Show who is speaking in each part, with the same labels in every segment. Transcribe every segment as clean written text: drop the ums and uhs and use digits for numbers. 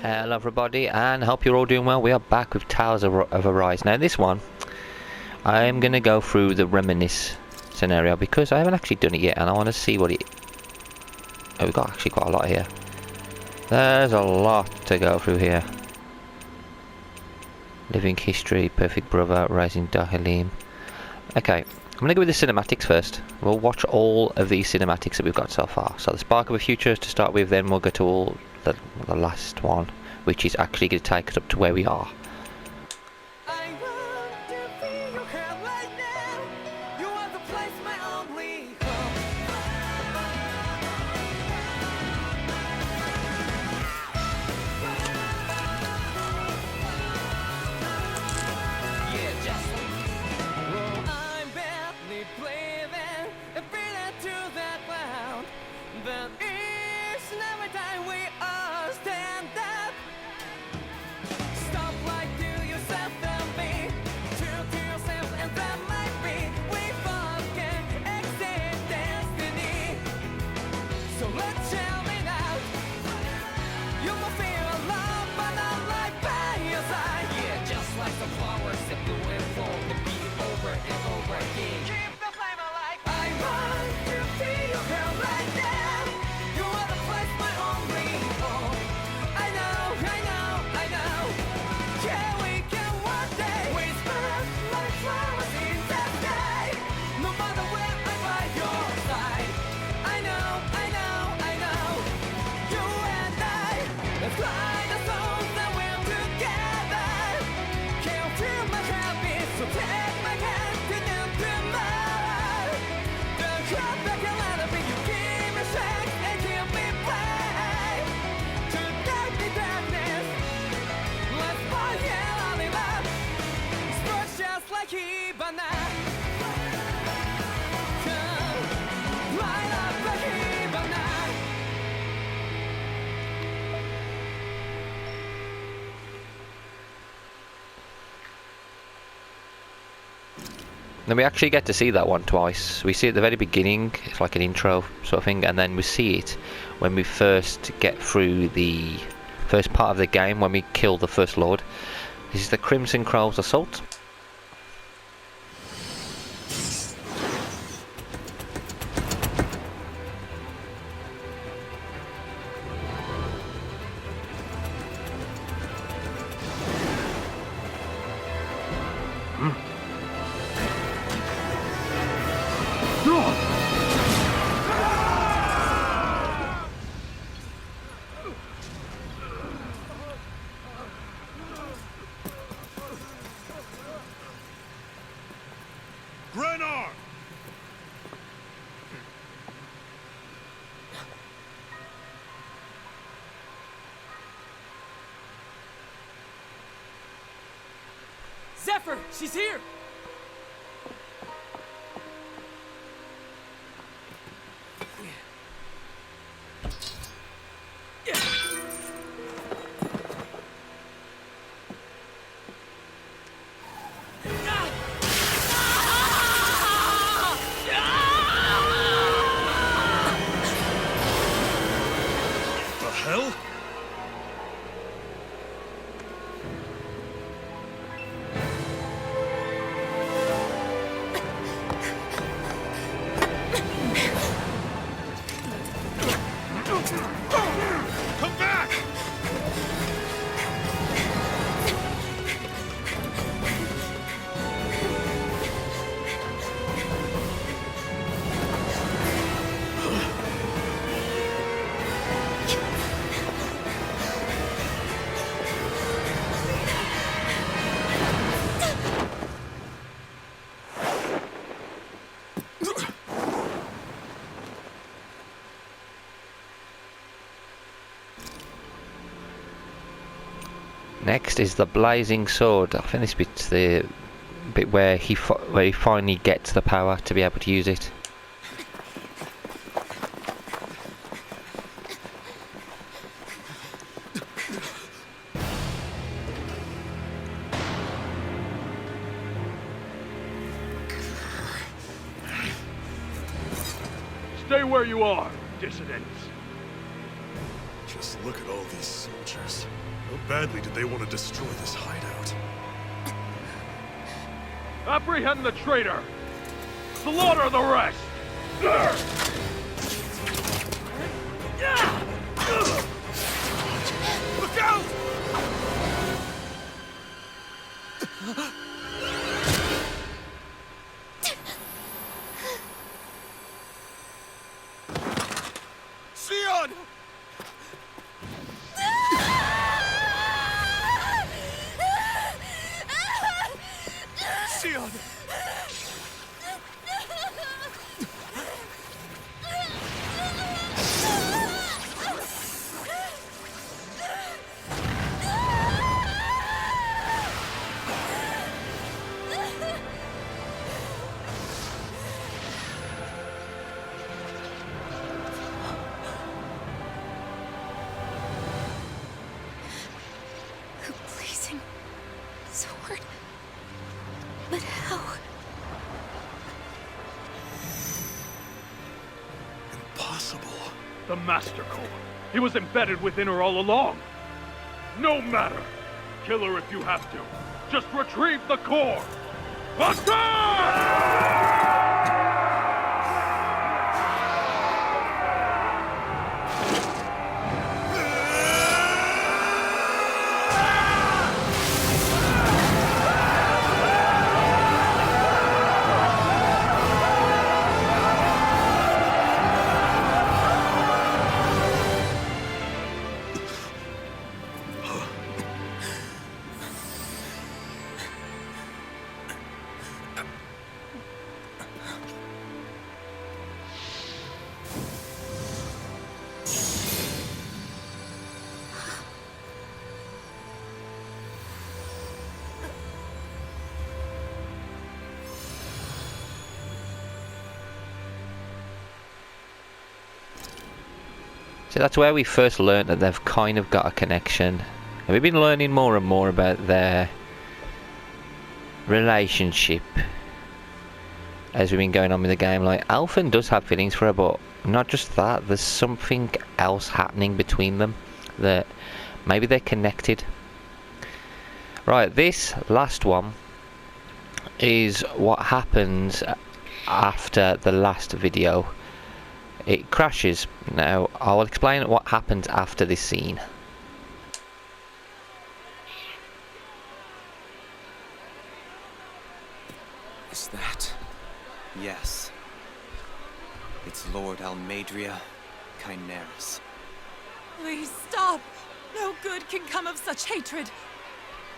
Speaker 1: Hello everybody, and hope you're all doing well. We are back with Tales of Arise. Now this one, I am going to go through the Reminisce scenario because I haven't actually done it yet and I want to see what it... Oh, we've got actually quite a lot here. There's a lot to go through here. Living History, Perfect Brother, Rising Dahilim. Okay, I'm going to go with the cinematics first. We'll watch all of these cinematics that we've got so far. So the Spark of a Future to start with, then we'll go to all the last one, which is actually going to take us up to where we are. Then we actually get to see that one twice. We see it at the very beginning, it's like an intro sort of thing, and then we see it when we first get through the first part of the game, when we kill the First Lord. This is the Crimson Crow's Assault.
Speaker 2: Zephyr, she's here!
Speaker 3: The hell? Come back!
Speaker 1: Next is the Blazing Sword. I think this bit's the bit where he finally gets the power to be able to use it.
Speaker 3: Stay where you are, dissidents. Just look at all these soldiers. How badly did they want to destroy this hideout?
Speaker 4: Apprehend the traitor! Slaughter the rest!
Speaker 3: Look out! Sion! Sion!
Speaker 5: A blazing sword? But how?
Speaker 3: Impossible.
Speaker 4: The Master Core. He was embedded within her all along. No matter. Kill her if you have to. Just retrieve the core. Attack!
Speaker 1: So that's where we first learned that they've kind of got a connection. And we've been learning more and more about their relationship as we've been going on with the game. Like, Alphen does have feelings for her, but not just that, there's something else happening between them, that maybe they're connected. Right, this last one is what happens after the last video. It crashes. Now, I'll explain what happens after this scene.
Speaker 6: Is that? Yes. It's Lord Almadria Kynaris.
Speaker 2: Please stop. No good can come of such hatred.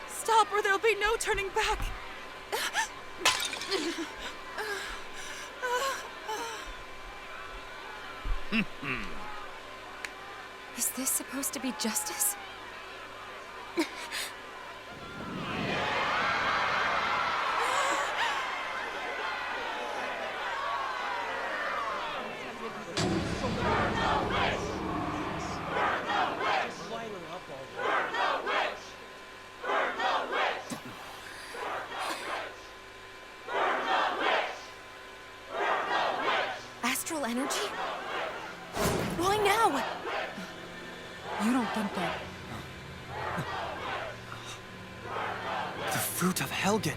Speaker 2: Stop or there'll be no turning back.
Speaker 5: Is this supposed to be justice? Astral energy? Why now? You don't think that...
Speaker 6: The fruit of Helgen.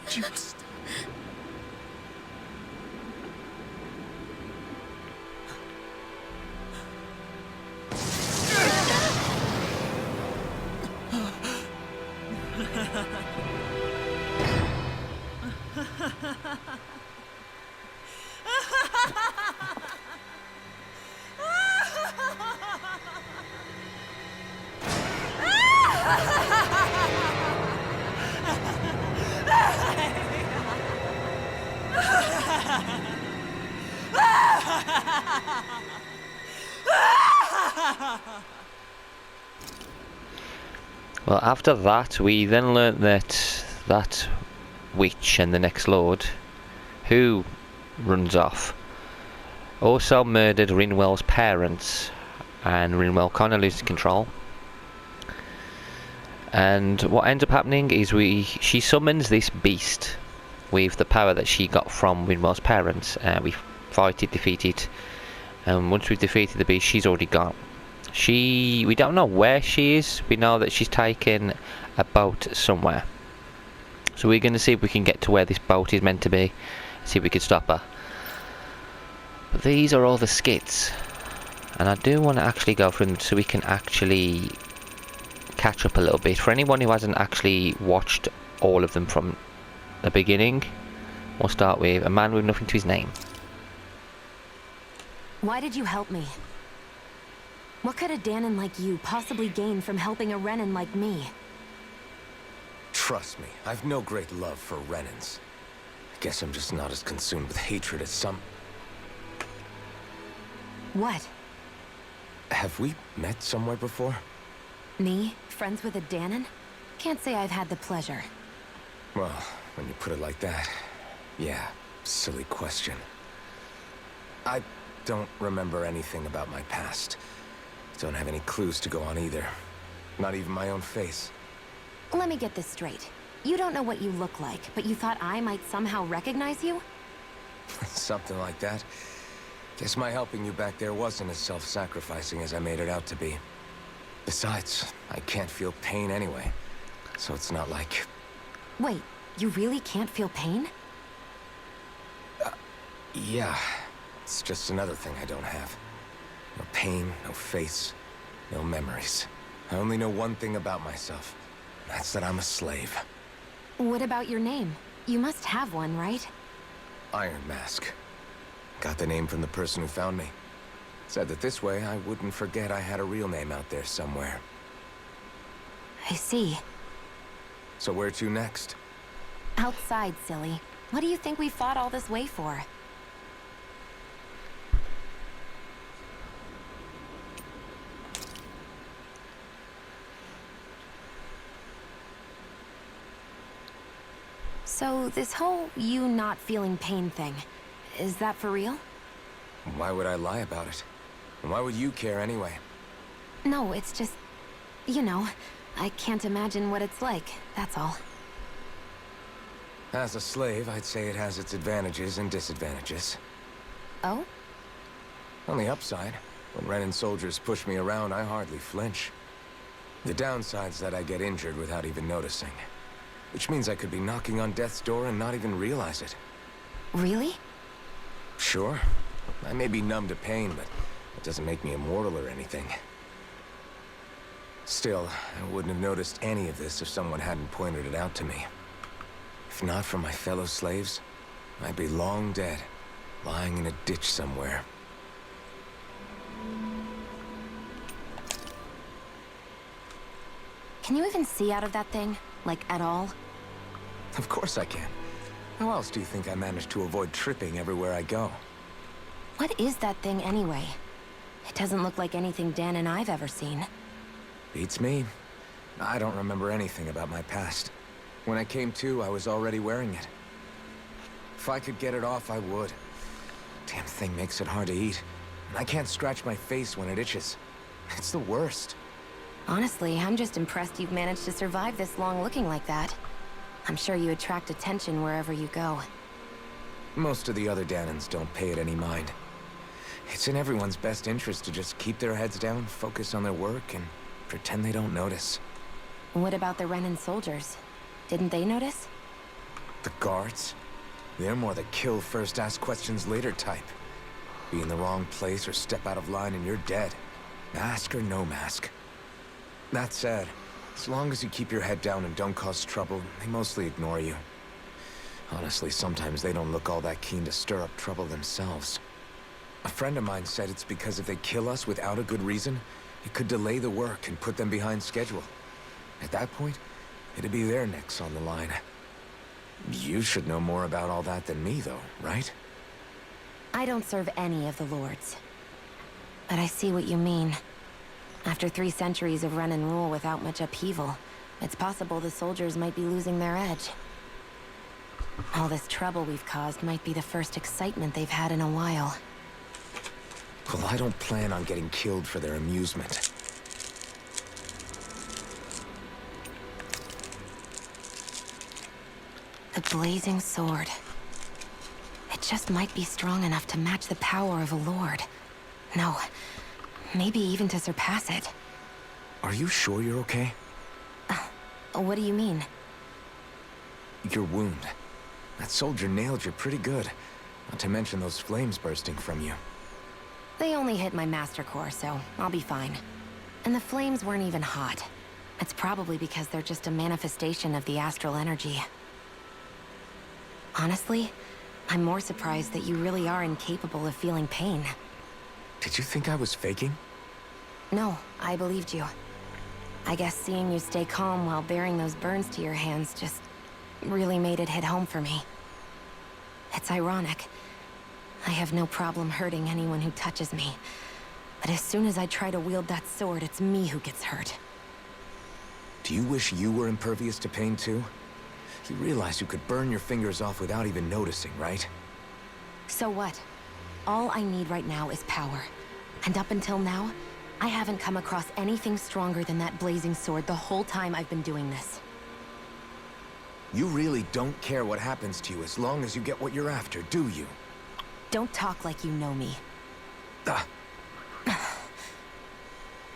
Speaker 3: Just...
Speaker 1: Well, after that, we then learnt that that witch and the next lord, who runs off, also murdered Rinwell's parents, and Rinwell kind of loses control. And what ends up happening is she summons this beast with the power that she got from Rinwell's parents. We fight it, defeat it, and once we've defeated the beast, she's already gone. We don't know where she is. We know that she's taken a boat somewhere. So we're going to see if we can get to where this boat is meant to be. See if we can stop her. But these are all the skits. And I do want to actually go through them so we can actually catch up a little bit. For anyone who hasn't actually watched all of them from the beginning, we'll start with a man with nothing to his name.
Speaker 5: Why did you help me? What could a Danon like you possibly gain from helping a Renin like me?
Speaker 7: Trust me, I've no great love for Renins. I guess I'm just not as consumed with hatred as some...
Speaker 5: What?
Speaker 7: Have we met somewhere before?
Speaker 5: Me? Friends with a Danon? Can't say I've had the pleasure.
Speaker 7: Well, when you put it like that, yeah, silly question. I don't remember anything about my past. Don't have any clues to go on either. Not even my own face.
Speaker 5: Let me get this straight. You don't know what you look like, but you thought I might somehow recognize you?
Speaker 7: Something like that. Guess my helping you back there wasn't as self-sacrificing as I made it out to be. Besides, I can't feel pain anyway. So it's not like...
Speaker 5: Wait, you really can't feel pain?
Speaker 7: Yeah. It's just another thing I don't have. No pain, no face, no memories. I only know one thing about myself. That's that I'm a slave.
Speaker 5: What about your name? You must have one, right?
Speaker 7: Iron Mask. Got the name from the person who found me. Said that this way I wouldn't forget I had a real name out there somewhere.
Speaker 5: I see.
Speaker 7: So where to next?
Speaker 5: Outside, silly. What do you think we fought all this way for? So, this whole you not feeling pain thing, is that for real?
Speaker 7: Why would I lie about it? And why would you care anyway?
Speaker 5: No, it's just... You know, I can't imagine what it's like, that's all.
Speaker 7: As a slave, I'd say it has its advantages and disadvantages.
Speaker 5: Oh?
Speaker 7: On the upside, when Renin soldiers push me around, I hardly flinch. The downside's that I get injured without even noticing. Which means I could be knocking on death's door and not even realize it.
Speaker 5: Really?
Speaker 7: Sure. I may be numb to pain, but it doesn't make me immortal or anything. Still, I wouldn't have noticed any of this if someone hadn't pointed it out to me. If not for my fellow slaves, I'd be long dead, lying in a ditch somewhere.
Speaker 5: Can you even see out of that thing? Like, at all?
Speaker 7: Of course I can. How else do you think I managed to avoid tripping everywhere I go?
Speaker 5: What is that thing anyway? It doesn't look like anything Dan and I've ever seen.
Speaker 7: Beats me. I don't remember anything about my past. When I came to, I was already wearing it. If I could get it off, I would. Damn thing makes it hard to eat. And I can't scratch my face when it itches. It's the worst.
Speaker 5: Honestly, I'm just impressed you've managed to survive this long looking like that. I'm sure you attract attention wherever you go.
Speaker 7: Most of the other Danons don't pay it any mind. It's in everyone's best interest to just keep their heads down, focus on their work, and pretend they don't notice.
Speaker 5: What about the Renan soldiers? Didn't they notice?
Speaker 7: The guards? They're more the kill first, ask questions later type. Be in the wrong place or step out of line and you're dead. Mask or no mask. That said, as long as you keep your head down and don't cause trouble, they mostly ignore you. Honestly, sometimes they don't look all that keen to stir up trouble themselves. A friend of mine said it's because if they kill us without a good reason, it could delay the work and put them behind schedule. At that point, it'd be their necks on the line. You should know more about all that than me, though, right?
Speaker 5: I don't serve any of the lords. But I see what you mean. After 3 centuries of Renan rule without much upheaval, it's possible the soldiers might be losing their edge. All this trouble we've caused might be the first excitement they've had in a while.
Speaker 7: Well, I don't plan on getting killed for their amusement.
Speaker 5: The blazing sword. It just might be strong enough to match the power of a lord. No, maybe even to surpass it.
Speaker 7: Are you sure you're okay?
Speaker 5: What do you mean?
Speaker 7: Your wound. That soldier nailed you pretty good. Not to mention those flames bursting from you.
Speaker 5: They only hit my master core, so I'll be fine. And the flames weren't even hot. It's probably because they're just a manifestation of the astral energy. Honestly, I'm more surprised that you really are incapable of feeling pain.
Speaker 7: Did you think I was faking?
Speaker 5: No, I believed you. I guess seeing you stay calm while bearing those burns to your hands just really made it hit home for me. It's ironic. I have no problem hurting anyone who touches me. But as soon as I try to wield that sword, it's me who gets hurt.
Speaker 7: Do you wish you were impervious to pain too? You realize you could burn your fingers off without even noticing, right?
Speaker 5: So what? All I need right now is power. And up until now, I haven't come across anything stronger than that blazing sword the whole time I've been doing this.
Speaker 7: You really don't care what happens to you as long as you get what you're after, do you?
Speaker 5: Don't talk like you know me.
Speaker 7: Ah.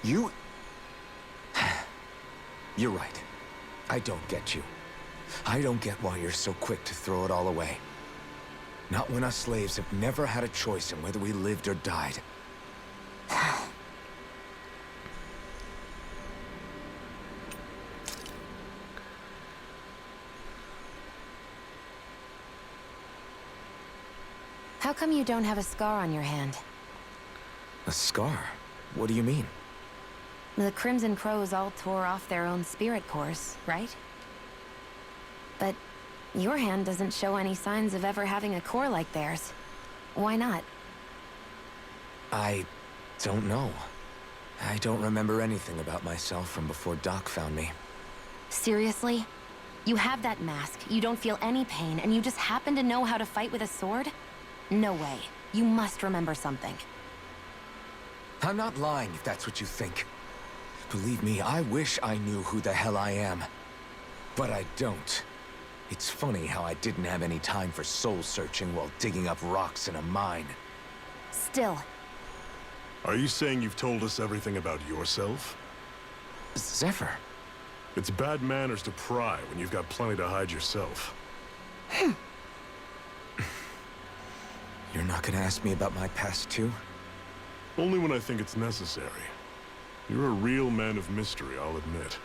Speaker 7: You... You're right. I don't get you. I don't get why you're so quick to throw it all away. Not when us slaves have never had a choice in whether we lived or died.
Speaker 5: How come you don't have a scar on your hand?
Speaker 7: A scar? What do you mean?
Speaker 5: The Crimson Crows all tore off their own spirit cores, right? But your hand doesn't show any signs of ever having a core like theirs. Why not?
Speaker 7: I don't know. I don't remember anything about myself from before Doc found me.
Speaker 5: Seriously? You have that mask, you don't feel any pain, and you just happen to know how to fight with a sword? No way. You must remember something.
Speaker 7: I'm not lying if that's what you think. Believe me, I wish I knew who the hell I am. But I don't. It's funny how I didn't have any time for soul-searching while digging up rocks in a mine.
Speaker 5: Still.
Speaker 3: Are you saying you've told us everything about yourself?
Speaker 7: Zephyr.
Speaker 3: It's bad manners to pry when you've got plenty to hide yourself.
Speaker 7: You're not gonna ask me about my past, too?
Speaker 3: Only when I think it's necessary. You're a real man of mystery, I'll admit.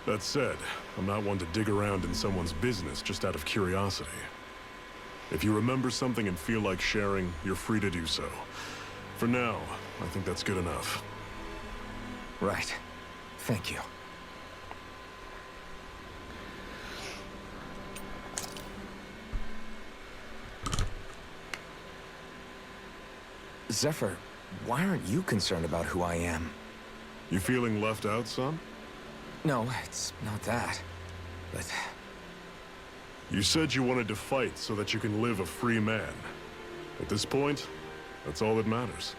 Speaker 3: That said, I'm not one to dig around in someone's business just out of curiosity. If you remember something and feel like sharing, you're free to do so. For now, I think that's good enough.
Speaker 7: Right. Thank you. Zephyr, why aren't you concerned about who I am?
Speaker 3: You feeling left out, son?
Speaker 7: No, it's not that. But...
Speaker 3: You said you wanted to fight so that you can live a free man. At this point, that's all that matters.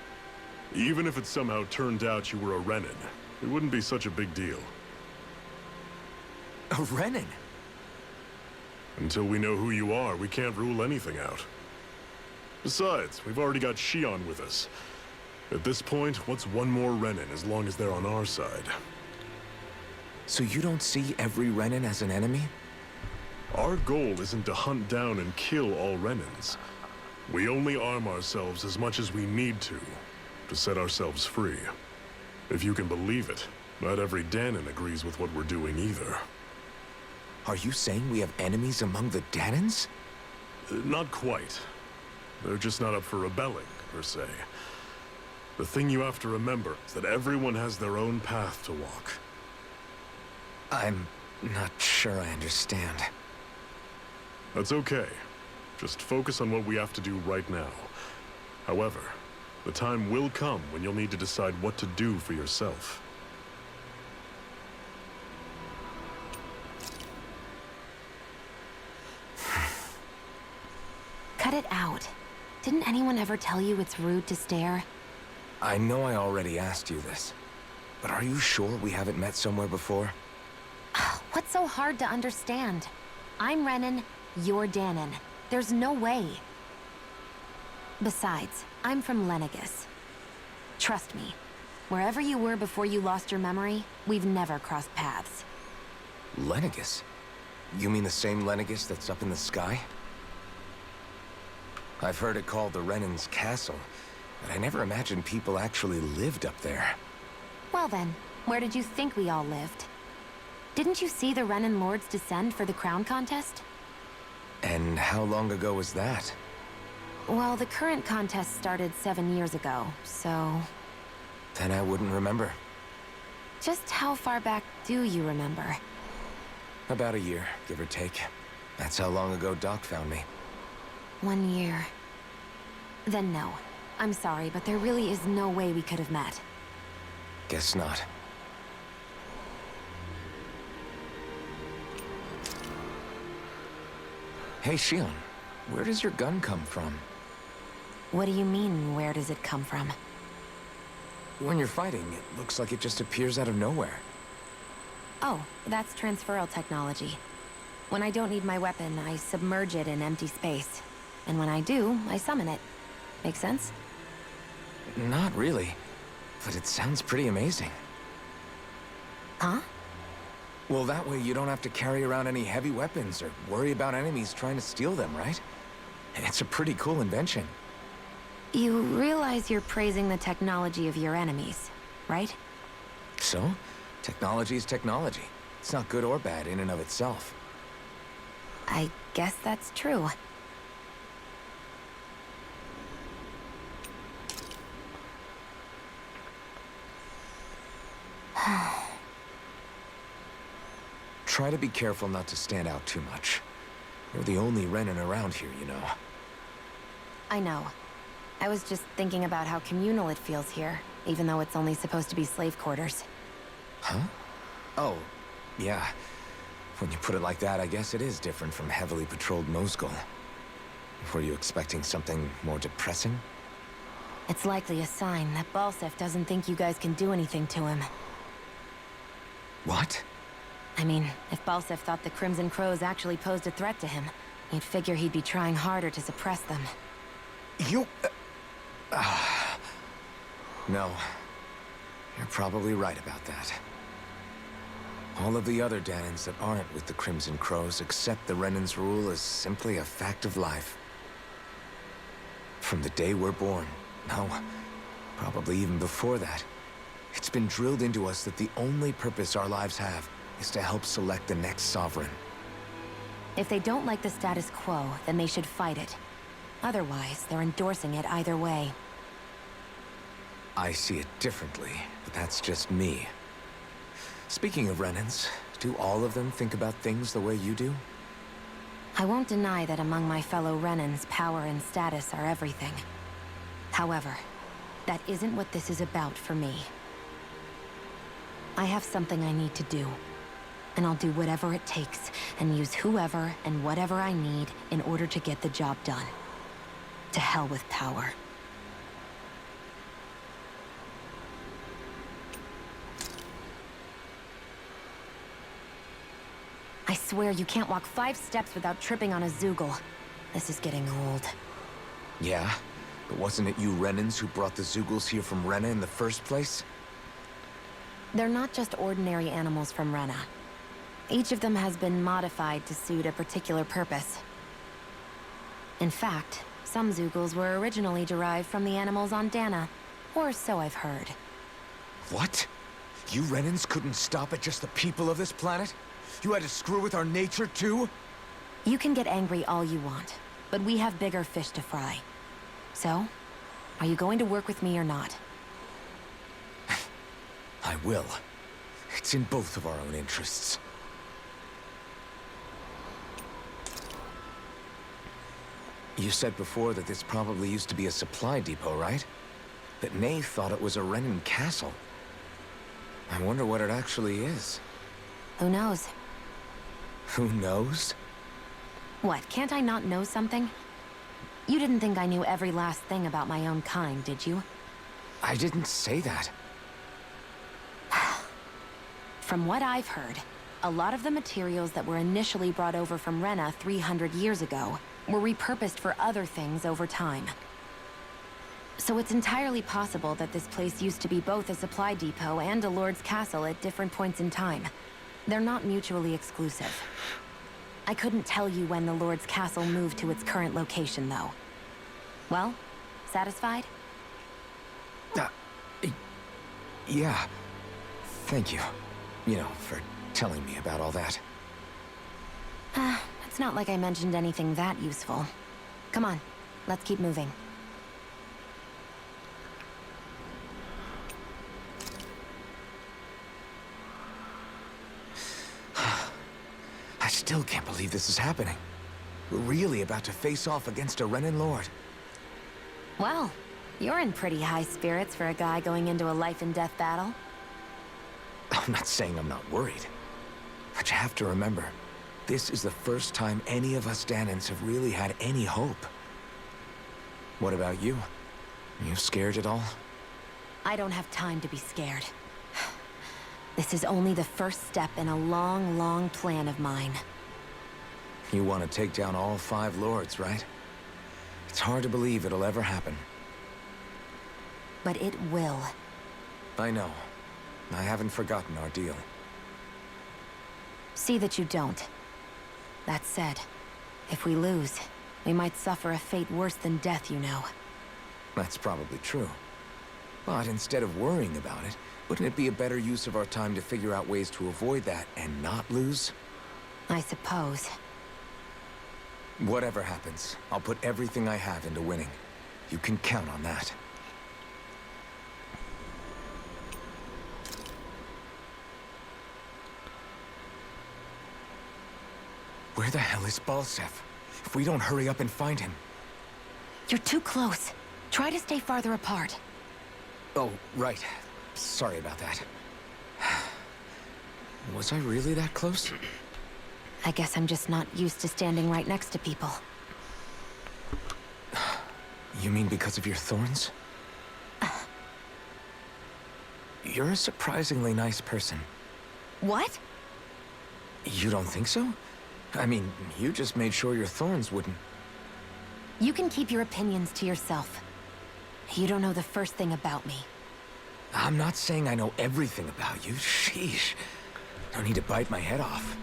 Speaker 3: Even if it somehow turned out you were a Renan, it wouldn't be such a big deal.
Speaker 7: a Renan?
Speaker 3: Until we know who you are, we can't rule anything out. Besides, we've already got Shion with us. At this point, what's one more Renan as long as they're on our side?
Speaker 7: So you don't see every Renin as an enemy?
Speaker 3: Our goal isn't to hunt down and kill all Renins. We only arm ourselves as much as we need to set ourselves free. If you can believe it, not every Danon agrees with what we're doing either.
Speaker 7: Are you saying we have enemies among the Danons?
Speaker 3: Not quite. They're just not up for rebelling, per se. The thing you have to remember is that everyone has their own path to walk.
Speaker 7: I'm not sure I understand.
Speaker 3: That's okay. Just focus on what we have to do right now. However, the time will come when you'll need to decide what to do for yourself.
Speaker 5: Cut it out. Didn't anyone ever tell you it's rude to stare?
Speaker 7: I know I already asked you this, but are you sure we haven't met somewhere before?
Speaker 5: What's so hard to understand? I'm Renin, you're Danon. There's no way. Besides, I'm from Lenegus. Trust me, wherever you were before you lost your memory, we've never crossed paths.
Speaker 7: Lenegus? You mean the same Lenegus that's up in the sky? I've heard it called the Renin's Castle, but I never imagined people actually lived up there.
Speaker 5: Well then, where did you think we all lived? Didn't you see the Renin Lords descend for the crown contest?
Speaker 7: And how long ago was that?
Speaker 5: Well, the current contest started 7 years ago, so...
Speaker 7: Then I wouldn't remember.
Speaker 5: Just how far back do you remember?
Speaker 7: About a year, give or take. That's how long ago Doc found me.
Speaker 5: 1 year. Then no. I'm sorry, but there really is no way we could have met.
Speaker 7: Guess not. Hey, Shion, where does your gun come from?
Speaker 5: What do you mean, where does it come from?
Speaker 7: When you're fighting, it looks like it just appears out of nowhere.
Speaker 5: Oh, that's transferal technology. When I don't need my weapon, I submerge it in empty space. And when I do, I summon it. Make sense?
Speaker 7: Not really, but it sounds pretty amazing.
Speaker 5: Huh?
Speaker 7: Well, that way you don't have to carry around any heavy weapons or worry about enemies trying to steal them, right? It's a pretty cool invention.
Speaker 5: You realize you're praising the technology of your enemies, right?
Speaker 7: So, technology's technology. It's not good or bad in and of itself.
Speaker 5: I guess that's true.
Speaker 7: Try to be careful not to stand out too much. You're the only Renin around here, you know.
Speaker 5: I know. I was just thinking about how communal it feels here, even though it's only supposed to be slave quarters.
Speaker 7: Huh? Oh, yeah. When you put it like that, I guess it is different from heavily patrolled Mosgul. Were you expecting something more depressing?
Speaker 5: It's likely a sign that Balsef doesn't think you guys can do anything to him.
Speaker 7: What?
Speaker 5: I mean, if Balsef thought the Crimson Crows actually posed a threat to him, you'd figure he'd be trying harder to suppress them.
Speaker 7: You... No. You're probably right about that. All of the other Danons that aren't with the Crimson Crows accept the Renin's rule as simply a fact of life. From the day we're born, no, probably even before that, it's been drilled into us that the only purpose our lives have is to help select the next sovereign.
Speaker 5: If they don't like the status quo, then they should fight it. Otherwise, they're endorsing it either way.
Speaker 7: I see it differently, but that's just me. Speaking of Renins, do all of them think about things the way you do?
Speaker 5: I won't deny that among my fellow Renins, power and status are everything. However, that isn't what this is about for me. I have something I need to do. And I'll do whatever it takes, and use whoever and whatever I need in order to get the job done. To hell with power. I swear you can't walk 5 steps without tripping on a Zoogle. This is getting old.
Speaker 7: Yeah? But wasn't it you Renins who brought the Zoogles here from Rena in the first place?
Speaker 5: They're not just ordinary animals from Rena. Each of them has been modified to suit a particular purpose. In fact, some Zeugles were originally derived from the animals on Dana, or so I've heard.
Speaker 7: What? You Renans couldn't stop at just the people of this planet? You had to screw with our nature too?
Speaker 5: You can get angry all you want, but we have bigger fish to fry. So, are you going to work with me or not?
Speaker 7: I will. It's in both of our own interests. You said before that this probably used to be a supply depot, right? But Nay thought it was a Renan castle. I wonder what it actually is.
Speaker 5: Who knows?
Speaker 7: Who knows?
Speaker 5: What, can't I not know something? You didn't think I knew every last thing about my own kind, did you?
Speaker 7: I didn't say that.
Speaker 5: From what I've heard, a lot of the materials that were initially brought over from Rena 300 years ago were repurposed for other things over time. So it's entirely possible that this place used to be both a supply depot and a lord's castle at different points in time. They're not mutually exclusive. I couldn't tell you when the lord's castle moved to its current location, though. Well, satisfied?
Speaker 7: Yeah. Thank you. You know, for telling me about all that.
Speaker 5: It's not like I mentioned anything that useful. Come on, let's keep moving.
Speaker 7: I still can't believe this is happening. We're really about to face off against a Renan Lord.
Speaker 5: Well, you're in pretty high spirits for a guy going into a life-and-death battle.
Speaker 7: I'm not saying I'm not worried. But you have to remember, this is the first time any of us Danans have really had any hope. What about you? You scared at all?
Speaker 5: I don't have time to be scared. This is only the first step in a long, long plan of mine.
Speaker 7: You want to take down all 5 lords, right? It's hard to believe it'll ever happen.
Speaker 5: But it will.
Speaker 7: I know. I haven't forgotten our deal.
Speaker 5: See that you don't. That said, if we lose, we might suffer a fate worse than death, you know.
Speaker 7: That's probably true. But instead of worrying about it, wouldn't it be a better use of our time to figure out ways to avoid that and not lose?
Speaker 5: I suppose.
Speaker 7: Whatever happens, I'll put everything I have into winning. You can count on that. Where the hell is Balsef? If we don't hurry up and find him...
Speaker 5: You're too close. Try to stay farther apart.
Speaker 7: Oh, right. Sorry about that. Was I really that close?
Speaker 5: I guess I'm just not used to standing right next to people.
Speaker 7: You mean because of your thorns? You're a surprisingly nice person.
Speaker 5: What?
Speaker 7: You don't think so? I mean, you just made sure your thorns wouldn't...
Speaker 5: You can keep your opinions to yourself. You don't know the first thing about me.
Speaker 7: I'm not saying I know everything about you. Sheesh. No need to bite my head off.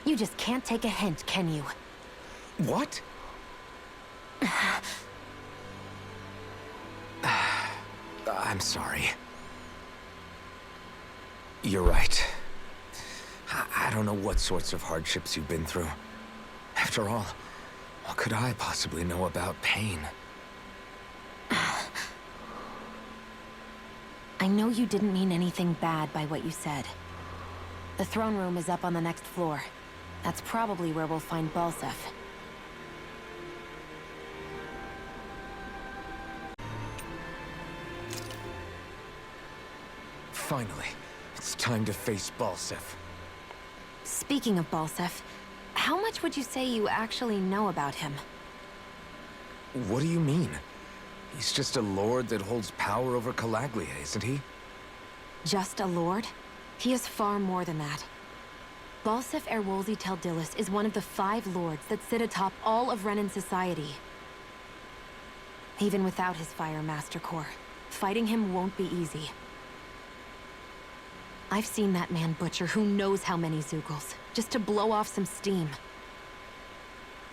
Speaker 5: You just can't take a hint, can you?
Speaker 7: What? I'm sorry. You're right. I don't know what sorts of hardships you've been through. After all, what could I possibly know about pain?
Speaker 5: I know you didn't mean anything bad by what you said. The throne room is up on the next floor. That's probably where we'll find Balsef.
Speaker 7: Finally, it's time to face Balsef.
Speaker 5: Speaking of Balsef, how much would you say you actually know about him?
Speaker 7: What do you mean? He's just a lord that holds power over Calaglia, isn't he?
Speaker 5: Just a lord? He is far more than that. Balsef Erwolzi Teldilis is one of the 5 lords that sit atop all of Renan society. Even without his Fire Master Core, fighting him won't be easy. I've seen that man butcher who knows how many Zeugles, just to blow off some steam.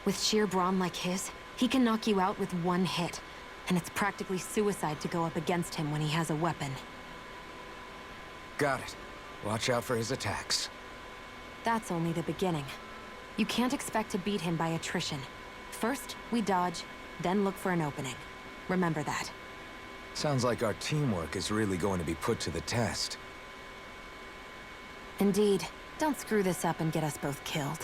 Speaker 5: With sheer brawn like his, he can knock you out with one hit, and it's practically suicide to go up against him when he has a weapon.
Speaker 7: Got it. Watch out for his attacks.
Speaker 5: That's only the beginning. You can't expect to beat him by attrition. First, we dodge, then look for an opening. Remember that.
Speaker 7: Sounds like our teamwork is really going to be put to the test.
Speaker 5: Indeed. Don't screw this up and get us both killed.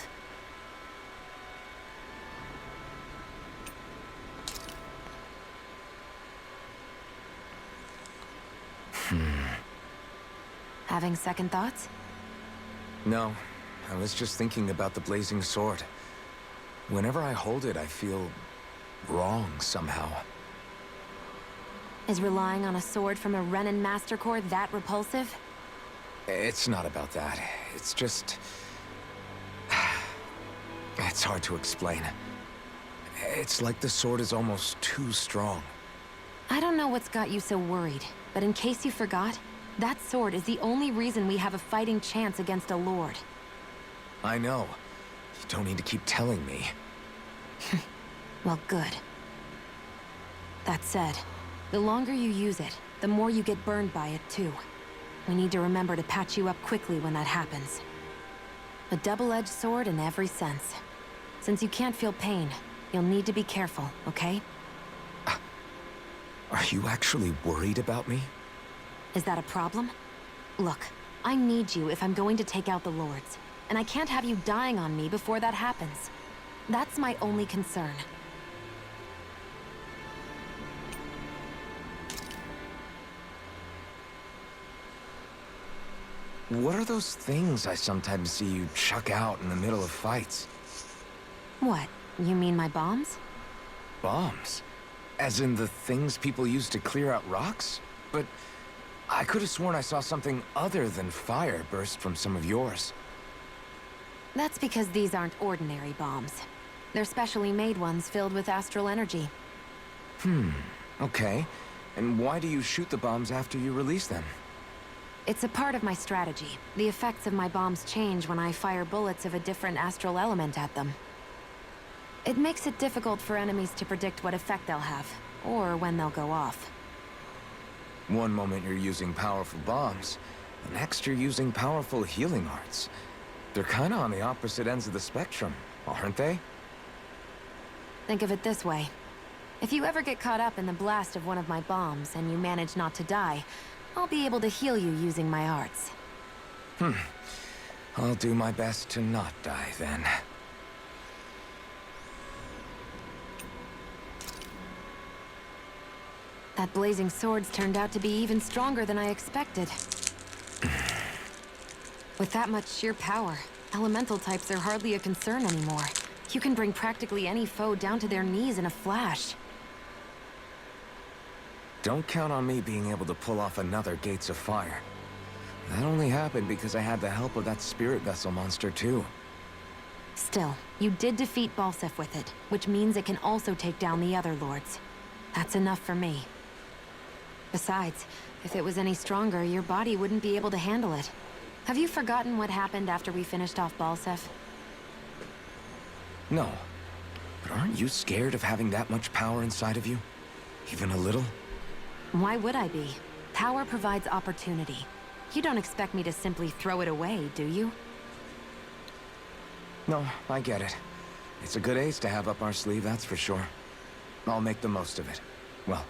Speaker 5: Having second thoughts?
Speaker 7: No, I was just thinking about the blazing sword. Whenever I hold it, I feel wrong somehow.
Speaker 5: Is relying on a sword from a Renin Master Core that repulsive?
Speaker 7: It's not about that. It's just... It's hard to explain. It's like the sword is almost too strong.
Speaker 5: I don't know what's got you so worried, but in case you forgot, that sword is the only reason we have a fighting chance against a lord.
Speaker 7: I know. You don't need to keep telling me.
Speaker 5: Well, good. That said, the longer you use it, the more you get burned by it, too. We need to remember to patch you up quickly when that happens. A double-edged sword in every sense. Since you can't feel pain, you'll need to be careful, okay?
Speaker 7: Are you actually worried about me?
Speaker 5: Is that a problem? Look, I need you if I'm going to take out the lords, and I can't have you dying on me before that happens. That's my only concern.
Speaker 7: What are those things I sometimes see you chuck out in the middle of fights?
Speaker 5: What? You mean my bombs?
Speaker 7: Bombs? As in the things people use to clear out rocks? But I could have sworn I saw something other than fire burst from some of yours.
Speaker 5: That's because these aren't ordinary bombs. They're specially made ones filled with astral energy.
Speaker 7: Okay. And why do you shoot the bombs after you release them?
Speaker 5: It's a part of my strategy. The effects of my bombs change when I fire bullets of a different astral element at them. It makes it difficult for enemies to predict what effect they'll have, or when they'll go off.
Speaker 7: One moment you're using powerful bombs, the next you're using powerful healing arts. They're kinda on the opposite ends of the spectrum, aren't they?
Speaker 5: Think of it this way. If you ever get caught up in the blast of one of my bombs and you manage not to die, I'll be able to heal you using my arts.
Speaker 7: I'll do my best to not die then.
Speaker 5: That blazing sword's turned out to be even stronger than I expected. With that much sheer power, elemental types are hardly a concern anymore. You can bring practically any foe down to their knees in a flash.
Speaker 7: Don't count on me being able to pull off another Gates of Fire. That only happened because I had the help of that spirit vessel monster too.
Speaker 5: Still, you did defeat Balsef with it, which means it can also take down the other lords. That's enough for me. Besides, if it was any stronger, your body wouldn't be able to handle it. Have you forgotten what happened after we finished off Balsef?
Speaker 7: No. But aren't you scared of having that much power inside of you? Even a little?
Speaker 5: Why would I be? Power provides opportunity. You don't expect me to simply throw it away, do you?
Speaker 7: No, I get it. It's a good ace to have up our sleeve, that's for sure. I'll make the most of it. Well,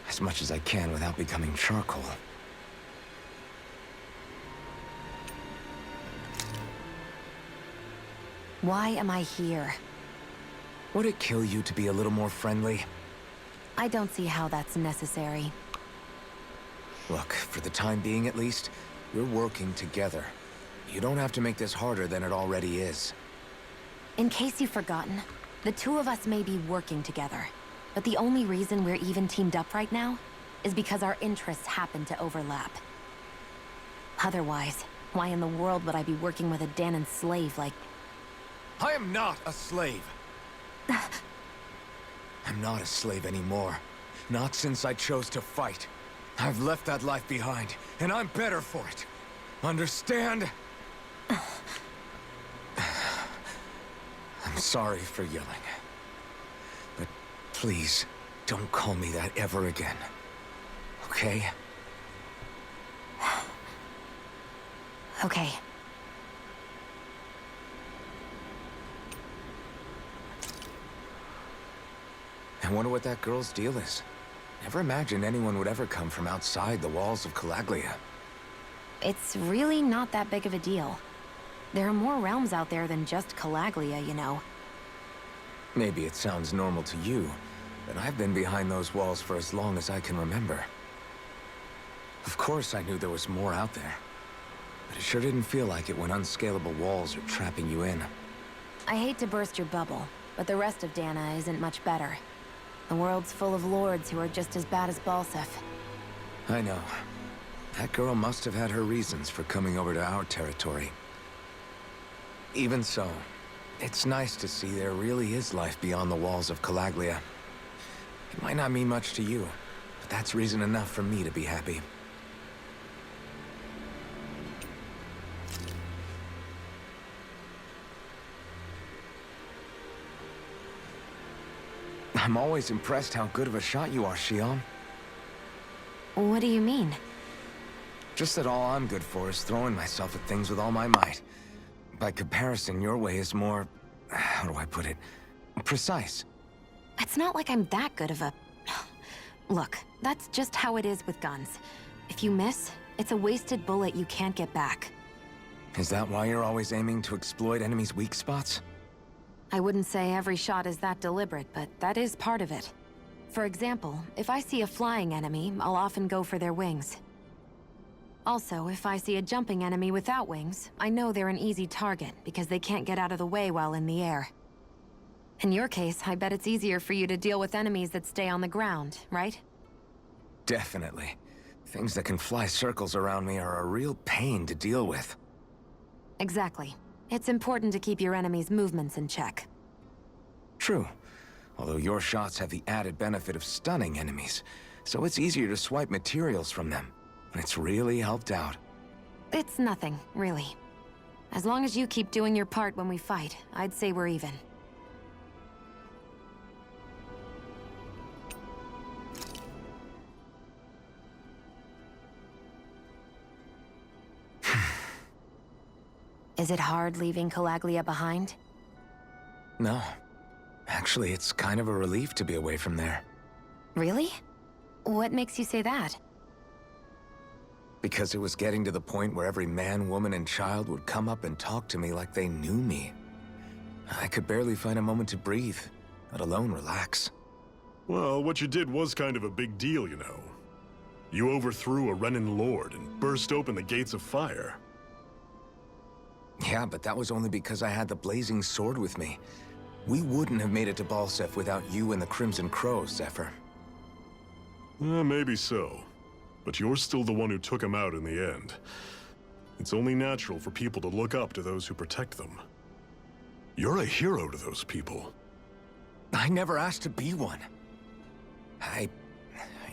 Speaker 7: as much as I can without becoming charcoal.
Speaker 5: Why am I here?
Speaker 7: Would it kill you to be a little more friendly?
Speaker 5: I don't see how that's necessary.
Speaker 7: Look, for the time being at least, we're working together. You don't have to make this harder than it already is.
Speaker 5: In case you've forgotten, the two of us may be working together, but the only reason we're even teamed up right now is because our interests happen to overlap. Otherwise, why in the world would I be working with a Danon slave like...
Speaker 7: I am not a slave! I'm not a slave anymore. Not since I chose to fight. I've left that life behind, and I'm better for it. understand? I'm sorry for yelling. But please, don't call me that ever again. Okay?
Speaker 5: Okay.
Speaker 7: I wonder what that girl's deal is. Never imagined anyone would ever come from outside the walls of Calaglia.
Speaker 5: It's really not that big of a deal. There are more realms out there than just Calaglia, you know.
Speaker 7: Maybe it sounds normal to you, but I've been behind those walls for as long as I can remember. Of course I knew there was more out there, but it sure didn't feel like it when unscalable walls are trapping you in.
Speaker 5: I hate to burst your bubble, but the rest of Dana isn't much better. The world's full of lords who are just as bad as Balseph.
Speaker 7: I know. That girl must have had her reasons for coming over to our territory. Even so, it's nice to see there really is life beyond the walls of Calaglia. It might not mean much to you, but that's reason enough for me to be happy. I'm always impressed how good of a shot you are, Shion.
Speaker 5: What do you mean?
Speaker 7: Just that all I'm good for is throwing myself at things with all my might. By comparison, your way is more... how do I put it? Precise.
Speaker 5: It's not like I'm that good of a... Look, that's just how it is with guns. If you miss, it's a wasted bullet you can't get back.
Speaker 7: Is that why you're always aiming to exploit enemies' weak spots?
Speaker 5: I wouldn't say every shot is that deliberate, but that is part of it. For example, if I see a flying enemy, I'll often go for their wings. Also, if I see a jumping enemy without wings, I know they're an easy target because they can't get out of the way while in the air. In your case, I bet it's easier for you to deal with enemies that stay on the ground, right?
Speaker 7: Definitely. Things that can fly circles around me are a real pain to deal with.
Speaker 5: Exactly. It's important to keep your enemy's movements in check.
Speaker 7: True. Although your shots have the added benefit of stunning enemies, so it's easier to swipe materials from them. It's really helped out.
Speaker 5: It's nothing, really. As long as you keep doing your part when we fight, I'd say we're even. Is it hard leaving Calaglia behind?
Speaker 7: No. Actually, it's kind of a relief to be away from there.
Speaker 5: Really? What makes you say that?
Speaker 7: Because it was getting to the point where every man, woman, and child would come up and talk to me like they knew me. I could barely find a moment to breathe, let alone relax.
Speaker 3: Well, what you did was kind of a big deal, you know. You overthrew a Renin lord and burst open the gates of fire.
Speaker 7: Yeah, but that was only because I had the blazing sword with me. We wouldn't have made it to Balseph without you and the Crimson Crows, Zephyr.
Speaker 3: Maybe so. But you're still the one who took him out in the end. It's only natural for people to look up to those who protect them. You're a hero to those people.
Speaker 7: I never asked to be one. I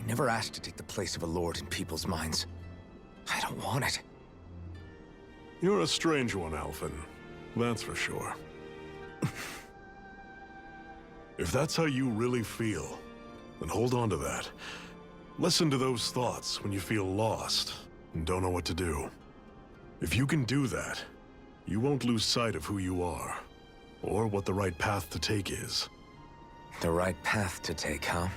Speaker 7: never asked to take the place of a lord in people's minds. I don't want it.
Speaker 3: You're a strange one, Alphen. That's for sure. If that's how you really feel, then hold on to that. Listen to those thoughts when you feel lost and don't know what to do. If you can do that, you won't lose sight of who you are, or what the right path to take is.
Speaker 7: The right path to take, huh?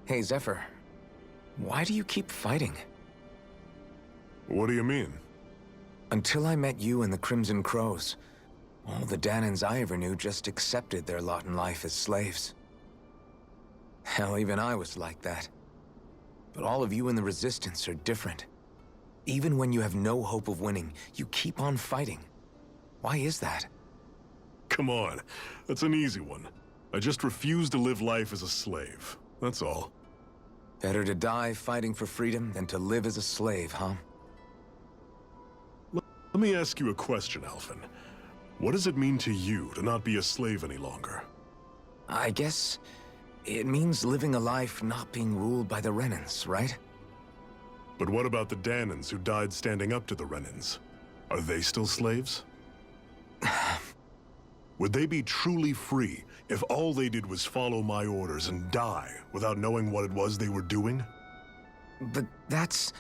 Speaker 7: Hey, Zephyr. Why do you keep fighting?
Speaker 3: What do you mean?
Speaker 7: Until I met you and the Crimson Crows, all the Danans I ever knew just accepted their lot in life as slaves. Hell, even I was like that. But all of you in the Resistance are different. Even when you have no hope of winning, you keep on fighting. Why is that?
Speaker 3: Come on, that's an easy one. I just refuse to live life as a slave, that's all.
Speaker 7: Better to die fighting for freedom than to live as a slave, huh?
Speaker 3: Let me ask you a question, Alphen. What does it mean to you to not be a slave any longer?
Speaker 7: I guess it means living a life not being ruled by the Renans, right?
Speaker 3: But what about the Danans who died standing up to the Renans? Are they still slaves? Would they be truly free if all they did was follow my orders and die without knowing what it was they were doing?
Speaker 7: But that's...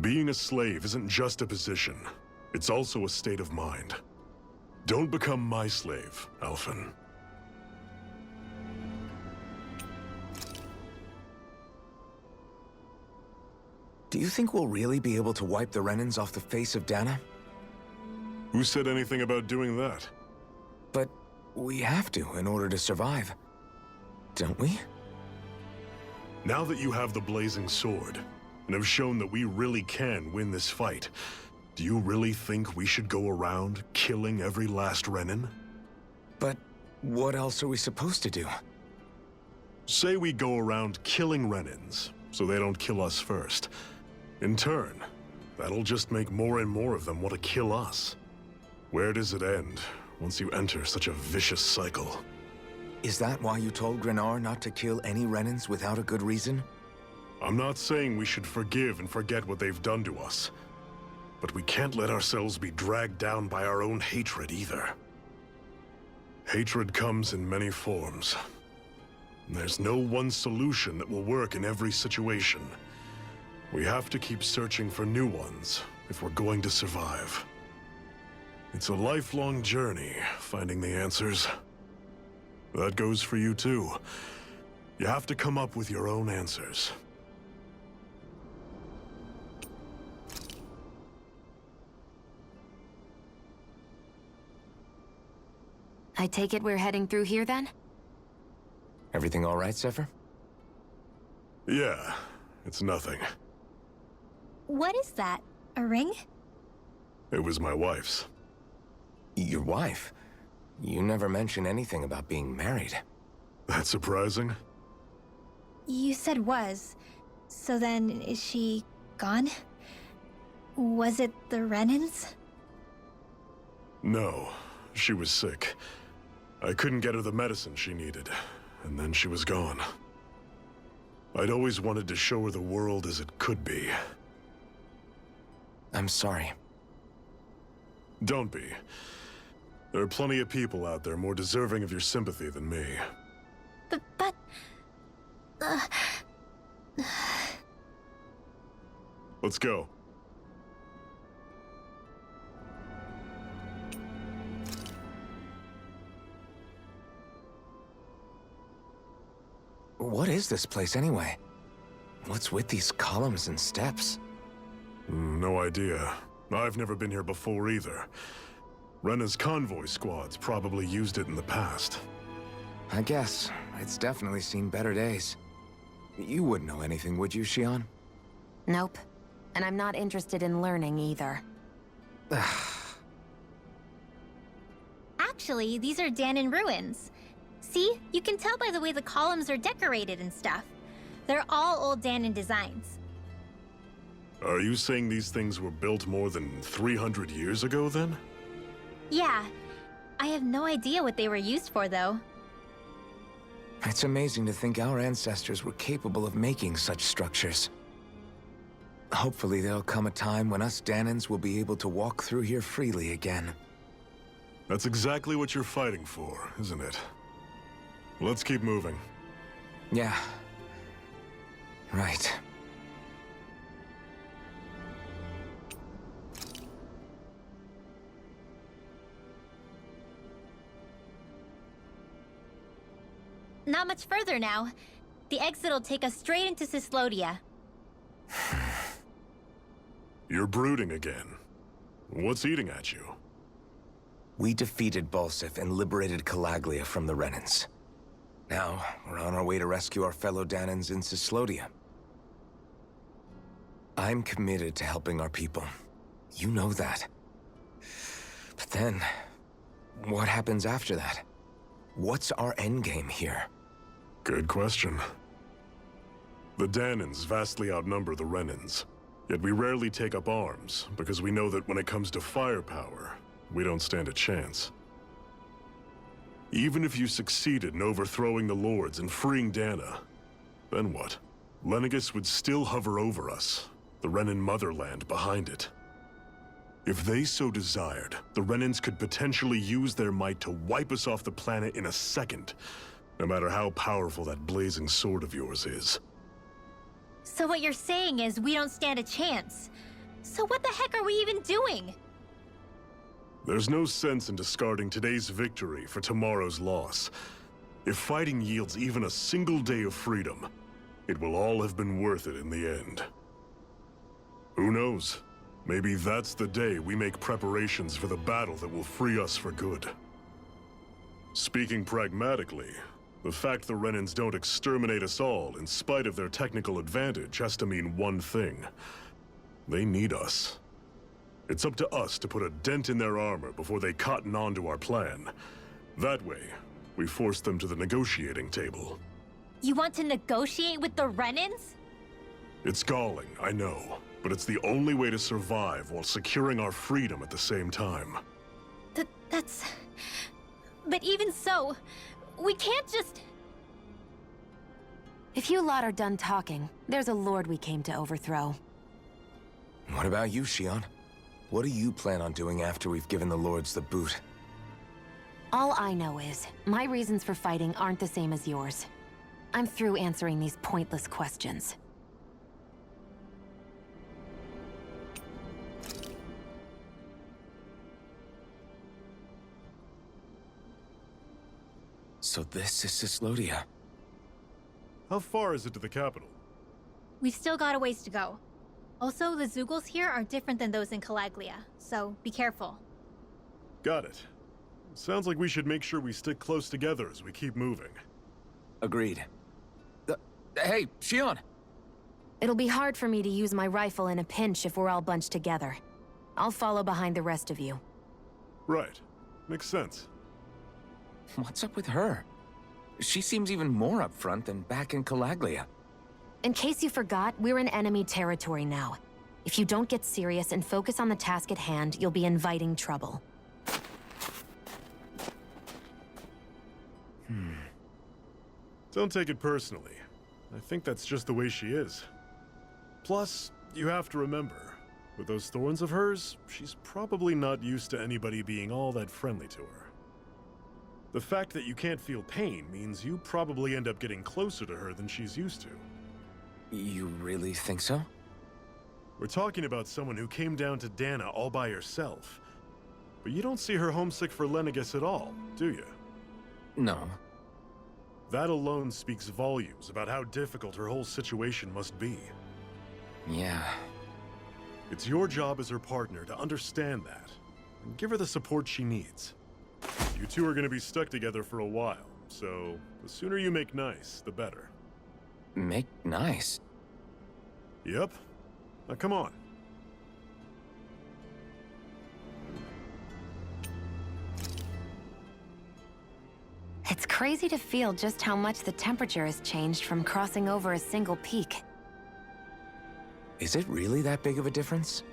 Speaker 3: Being a slave isn't just a position. It's also a state of mind. Don't become my slave, Alphen.
Speaker 7: Do you think we'll really be able to wipe the Renans off the face of Dana?
Speaker 3: Who said anything about doing that?
Speaker 7: But we have to in order to survive. Don't we?
Speaker 3: Now that you have the blazing sword, and have shown that we really can win this fight, do you really think we should go around killing every last Renan?
Speaker 7: But what else are we supposed to do?
Speaker 3: Say we go around killing Renans, so they don't kill us first. In turn, that'll just make more and more of them want to kill us. Where does it end, once you enter such a vicious cycle?
Speaker 7: Is that why you told Grenar not to kill any Renans without a good reason?
Speaker 3: I'm not saying we should forgive and forget what they've done to us. But we can't let ourselves be dragged down by our own hatred either. Hatred comes in many forms. There's no one solution that will work in every situation. We have to keep searching for new ones if we're going to survive. It's a lifelong journey, finding the answers. That goes for you too. You have to come up with your own answers.
Speaker 5: I take it we're heading through here then?
Speaker 7: Everything all right, Zephyr?
Speaker 3: Yeah, it's nothing.
Speaker 8: What is that? A ring?
Speaker 3: It was my wife's.
Speaker 7: Your wife? You never mentioned anything about being married.
Speaker 3: That's surprising?
Speaker 8: You said was. So then, is she gone? Was it the Renans?
Speaker 3: No, she was sick. I couldn't get her the medicine she needed, and then she was gone. I'd always wanted to show her the world as it could be.
Speaker 7: I'm sorry.
Speaker 3: Don't be. There are plenty of people out there more deserving of your sympathy than me.
Speaker 8: But...
Speaker 3: Let's go.
Speaker 7: What is this place anyway? What's with these columns and steps?
Speaker 3: No idea. I've never been here before either. Rena's convoy squads probably used it in the past.
Speaker 7: I guess. It's definitely seen better days. You wouldn't know anything, would you, Shion?
Speaker 5: Nope. And I'm not interested in learning either.
Speaker 8: Actually, these are Danon ruins. See? You can tell by the way the columns are decorated and stuff. They're all old Danon designs.
Speaker 3: Are you saying these things were built more than 300 years ago, then?
Speaker 8: Yeah. I have no idea what they were used for, though.
Speaker 7: It's amazing to think our ancestors were capable of making such structures. Hopefully there'll come a time when us Danons will be able to walk through here freely again.
Speaker 3: That's exactly what you're fighting for, isn't it? Let's keep moving.
Speaker 7: Yeah. Right.
Speaker 8: Not much further now. The exit'll take us straight into Cyslodia.
Speaker 3: You're brooding again. What's eating at you?
Speaker 7: We defeated Balsif and liberated Calaglia from the Renans. Now, we're on our way to rescue our fellow Danons in Cyslodia. I'm committed to helping our people. You know that. But then, what happens after that? What's our endgame here?
Speaker 3: Good question. The Danons vastly outnumber the Renans. Yet we rarely take up arms, because we know that when it comes to firepower, we don't stand a chance. Even if you succeeded in overthrowing the Lords and freeing Dana, then what? Lenegis would still hover over us, the Renin motherland behind it. If they so desired, the Renins could potentially use their might to wipe us off the planet in a second, no matter how powerful that blazing sword of yours is.
Speaker 8: So what you're saying is we don't stand a chance. So what the heck are we even doing?
Speaker 3: There's no sense in discarding today's victory for tomorrow's loss. If fighting yields even a single day of freedom, it will all have been worth it in the end. Who knows? Maybe that's the day we make preparations for the battle that will free us for good. Speaking pragmatically, the fact the Renins don't exterminate us all in spite of their technical advantage has to mean one thing. They need us. It's up to us to put a dent in their armor before they cotton on to our plan. That way, we force them to the negotiating table.
Speaker 8: You want to negotiate with the Renins?
Speaker 3: It's galling, I know, but it's the only way to survive while securing our freedom at the same time.
Speaker 8: That's... But even so, we can't just...
Speaker 5: If you lot are done talking, there's a lord we came to overthrow.
Speaker 7: What about you, Shion? What do you plan on doing after we've given the Lords the boot?
Speaker 5: All I know is, my reasons for fighting aren't the same as yours. I'm through answering these pointless questions.
Speaker 7: So this is Cislodia.
Speaker 3: How far is it to the capital?
Speaker 8: We've still got a ways to go. Also, the Zeugles here are different than those in Calaglia, so be careful.
Speaker 3: Got it. Sounds like we should make sure we stick close together as we keep moving.
Speaker 7: Agreed. Hey, Shion!
Speaker 5: It'll be hard for me to use my rifle in a pinch if we're all bunched together. I'll follow behind the rest of you.
Speaker 3: Right. Makes sense.
Speaker 7: What's up with her? She seems even more upfront than back in Calaglia.
Speaker 5: In case you forgot, we're in enemy territory now. If you don't get serious and focus on the task at hand, you'll be inviting trouble.
Speaker 3: Don't take it personally. I think that's just the way she is. Plus, you have to remember, with those thorns of hers, she's probably not used to anybody being all that friendly to her. The fact that you can't feel pain means you probably end up getting closer to her than she's used to.
Speaker 7: You really think so?
Speaker 3: We're talking about someone who came down to Dana all by herself. But you don't see her homesick for Lenegis at all, do you?
Speaker 7: No.
Speaker 3: That alone speaks volumes about how difficult her whole situation must be.
Speaker 7: Yeah.
Speaker 3: It's your job as her partner to understand that, and give her the support she needs. You two are going to be stuck together for a while, so the sooner you make nice, the better.
Speaker 7: Make nice?
Speaker 3: Yep. Now come on.
Speaker 5: It's crazy to feel just how much the temperature has changed from crossing over a single peak.
Speaker 7: Is it really that big of a difference?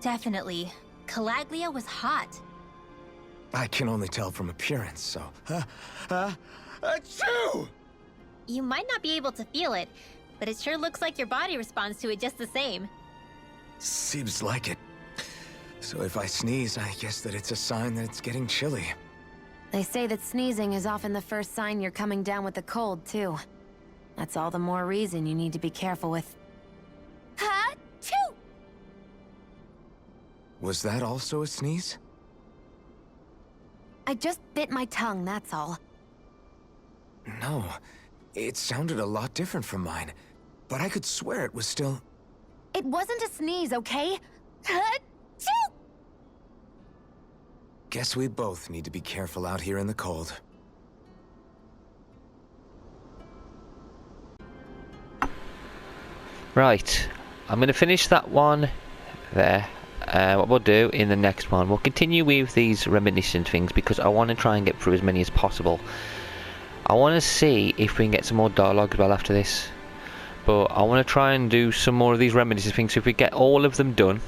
Speaker 8: Definitely. Calaglia was hot.
Speaker 7: I can only tell from appearance, so... Achoo!
Speaker 8: You might not be able to feel it, but it sure looks like your body responds to it just the same.
Speaker 7: Seems like it. So if I sneeze, I guess that it's a sign that it's getting chilly.
Speaker 5: They say that sneezing is often the first sign you're coming down with the cold, too. That's all the more reason you need to be careful with... Ha-choo!
Speaker 7: Was that also a sneeze?
Speaker 5: I just bit my tongue, that's all.
Speaker 7: No. It sounded a lot different from mine. But I could swear it was still...
Speaker 5: It wasn't a sneeze, okay? Ha-choo!
Speaker 7: Guess we both need to be careful out here in the cold.
Speaker 1: Right, I'm going to finish that one there. What we'll do in the next one, we'll continue with these reminiscent things because I want to try and get through as many as possible. I want to see if we can get some more dialogue as well after this. But I want to try and do some more of these reminiscent things. So if we get all of them done,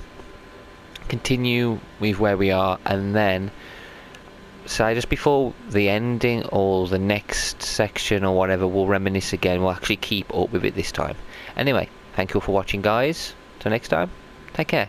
Speaker 1: continue with where we are, and then say just before the ending or the next section or whatever, we'll reminisce again. We'll actually keep up with it this time. Anyway, thank you all for watching, guys. Till next time, take care.